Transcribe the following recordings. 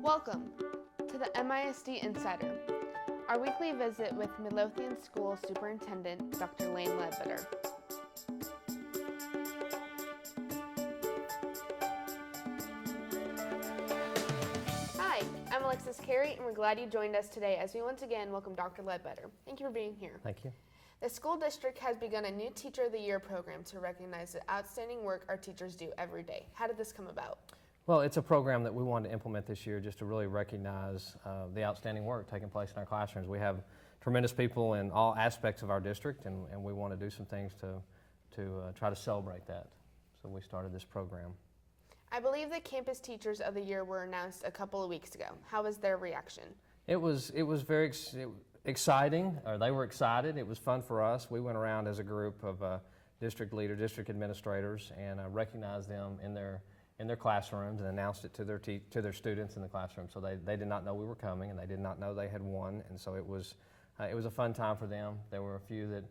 Welcome to the MISD Insider, our weekly visit with Midlothian School Superintendent Dr. Lane Ledbetter. Hi, I'm Alexis Carey, and we're glad you joined us today as we once again welcome Dr. Ledbetter. Thank you for being here. Thank you. The school district has begun a new Teacher of the Year program to recognize the outstanding work our teachers do every day. How did this come about? Well, it's a program that we wanted to implement this year just to really recognize the outstanding work taking place in our classrooms. We have tremendous people in all aspects of our district, and we want to do some things to try to celebrate that. So we started this program. I believe the Campus Teachers of the Year were announced a couple of weeks ago. How was their reaction? It was very exciting, or they were excited. It was fun for us. We went around as a group of district leaders, district administrators, and recognized them in their classrooms and announced it to their students in the classroom. So they did not know we were coming, and they did not know they had won, and so it was a fun time for them. There were a few that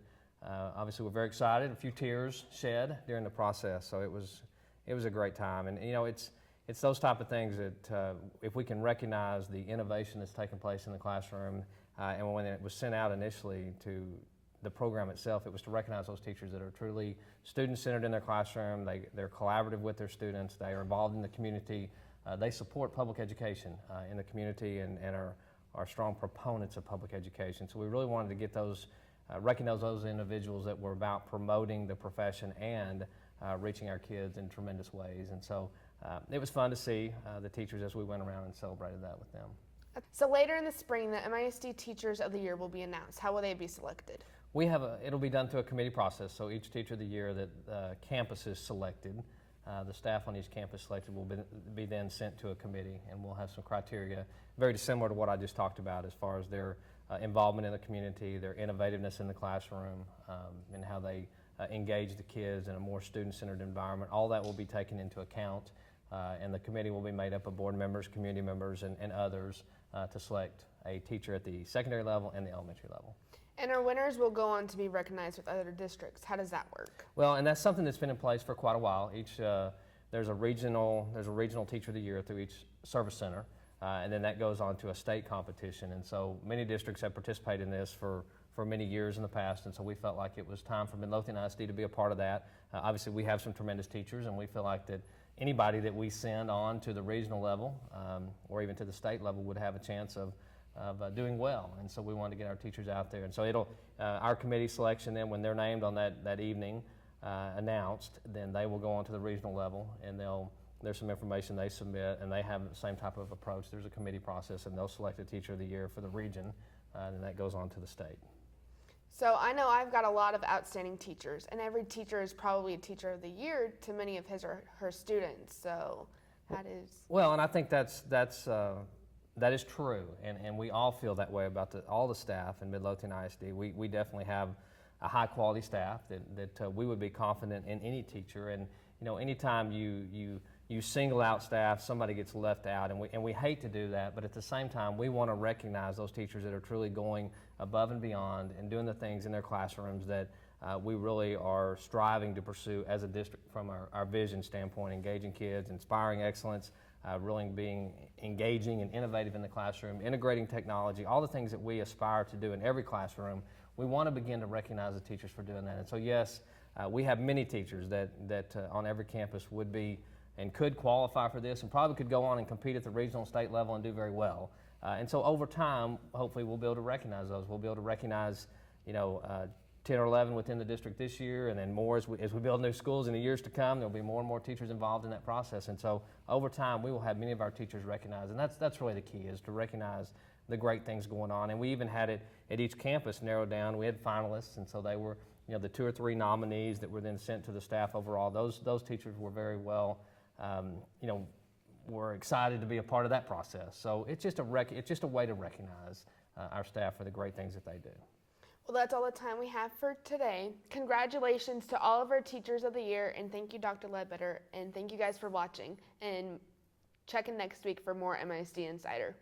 obviously were very excited, a few tears shed during the process. So it was a great time, and you know it's those type of things that if we can recognize the innovation that's taking place in the classroom, and when it was sent out initially to the program itself, it was to recognize those teachers that are truly student-centered in their classroom. They're collaborative with their students. They are involved in the community. They support public education in the community and are strong proponents of public education. So we really wanted to get those, recognize those individuals that were about promoting the profession and reaching our kids in tremendous ways. And so it was fun to see the teachers as we went around and celebrated that with them. So later in the spring, the MISD Teachers of the Year will be announced. How will they be selected? It'll be done through a committee process, so each Teacher of the Year that campus is selected, the staff on each campus selected will be then sent to a committee, and we'll have some criteria very similar to what I just talked about as far as their involvement in the community, their innovativeness in the classroom, and how they engage the kids in a more student-centered environment. All that will be taken into account, and the committee will be made up of board members, community members, and others to select a teacher at the secondary level and the elementary level. And our winners will go on to be recognized with other districts. How does that work? Well, and that's something that's been in place for quite a while. There's a regional Teacher of the Year through each service center, and then that goes on to a state competition. And so many districts have participated in this for many years in the past, and so we felt like it was time for Midlothian ISD to be a part of that. Obviously, we have some tremendous teachers, and we feel like that anybody that we send on to the regional level or even to the state level would have a chance of doing well, and so we wanted to get our teachers out there. And so our committee selection then, when they're named on that evening, announced, then they will go on to the regional level, and there's some information they submit, and they have the same type of approach. There's a committee process, and they'll select a Teacher of the Year for the region, and that goes on to the state. So I know I've got a lot of outstanding teachers, and every teacher is probably a Teacher of the Year to many of his or her students. So that is well, and I think that is true, and we all feel that way about all the staff in Midlothian ISD. We definitely have a high-quality staff that we would be confident in any teacher. And you know, anytime you single out staff, somebody gets left out, and we hate to do that. But at the same time, we want to recognize those teachers that are truly going above and beyond and doing the things in their classrooms that we really are striving to pursue as a district from our vision standpoint, engaging kids, inspiring excellence. Really being engaging and innovative in the classroom, integrating technology, all the things that we aspire to do in every classroom. We want to begin to recognize the teachers for doing that. And so yes, we have many teachers that on every campus would be and could qualify for this and probably could go on and compete at the regional and state level and do very well. And so over time, hopefully we'll be able to recognize those. We'll be able to recognize 10 or 11 within the district this year, and then more as we build new schools in the years to come. There'll be more and more teachers involved in that process, and so over time we will have many of our teachers recognized, and that's really the key, is to recognize the great things going on. And we even had it at each campus narrowed down. We had finalists, and so they were the 2 or 3 nominees that were then sent to the staff overall. Those teachers were very well were excited to be a part of that process. So it's just a way to recognize our staff for the great things that they do. Well, that's all the time we have for today. Congratulations to all of our Teachers of the Year, and thank you, Dr. Ledbetter, and thank you guys for watching. And check in next week for more MISD Insider.